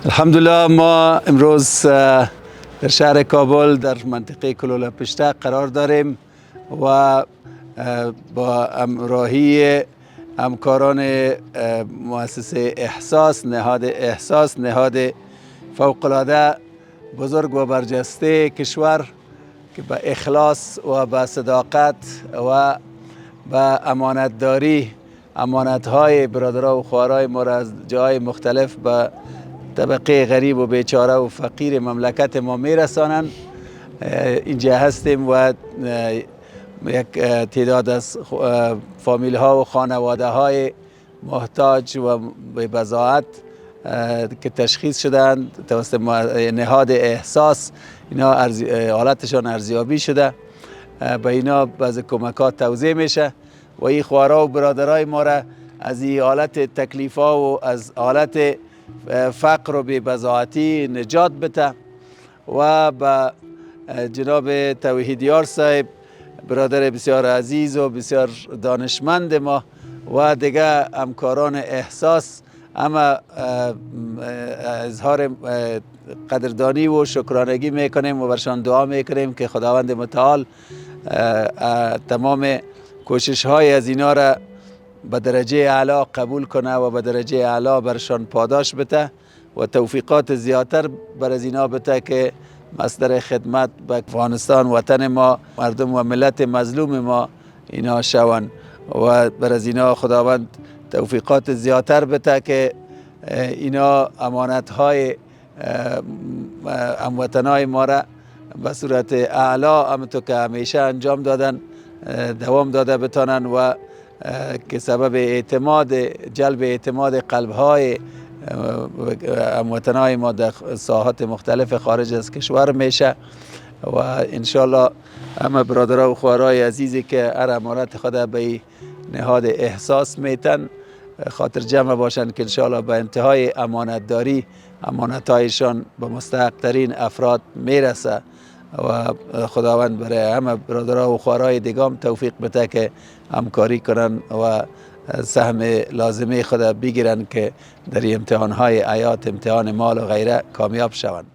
الحمدلله ما امروز در شهر کابل در منطقه کلوله پشتک قرار داریم و با همراهی همکاران مؤسسه احساس، نهاد فوق‌العاده بزرگ و برجسته کشور که به اخلاص و به صداقت و به امانتداری امانتهای برادرها و خواهرای ما را از جای مختلف به طبقه غریب و بیچاره و فقیر مملکت ما میرسانند. اینجا هستیم و یک تعداد از فامیل ها و خانواده های محتاج و به بضاعت که تشخیص شدند توسط نهاد احساس، اینا حالتشان ارزیابی شده، به اینا بعض کمکات توزیع میشه و این خواهرها و برادرای ما را از این حالت تکلیف ها و از حالت فقر و بی‌بضاعتی نجات بده و به جناب توحیدیار صاحب برادر بسیار عزیز و بسیار دانشمند ما و دیگه همکاران احساس اما اظهار قدردانی و شکرانگی میکنیم و برشان دعا میکنیم که خداوند متعال تمام کوشش های از اینا را به درجه اعلا قبول کنه و به درجه اعلا برشان پاداش بده و توفیقات زیادتر بر از اینا بده که مصدر خدمت به افغانستان وطن ما، مردم و ملت مظلوم ما اینا شوند و بر از اینا خداوند توفیقات زیادتر بده که اینا امانت های هموطنای ما را به صورت اعلا همونطور که همیشه انجام دادن دوام داده بتانن و که سبب جلب اعتماد قلب‌های هموطنای ما در ساحات مختلف خارج از کشور میشه و انشالله همه برادرها و خواهرای عزیزی که هر امانت خود به نهاد احساس میتن خاطر جمع باشند که انشالله به انتهای امانتداری امانتهایشان به مستحق ترین افراد میرسه و خداوند برای همه برادرها و خواهرای دیگام توفیق بده که همکاری کنن و سهم لازمه خود بگیرن که در امتحانهای حیات، امتحان مال و غیره کامیاب شوند.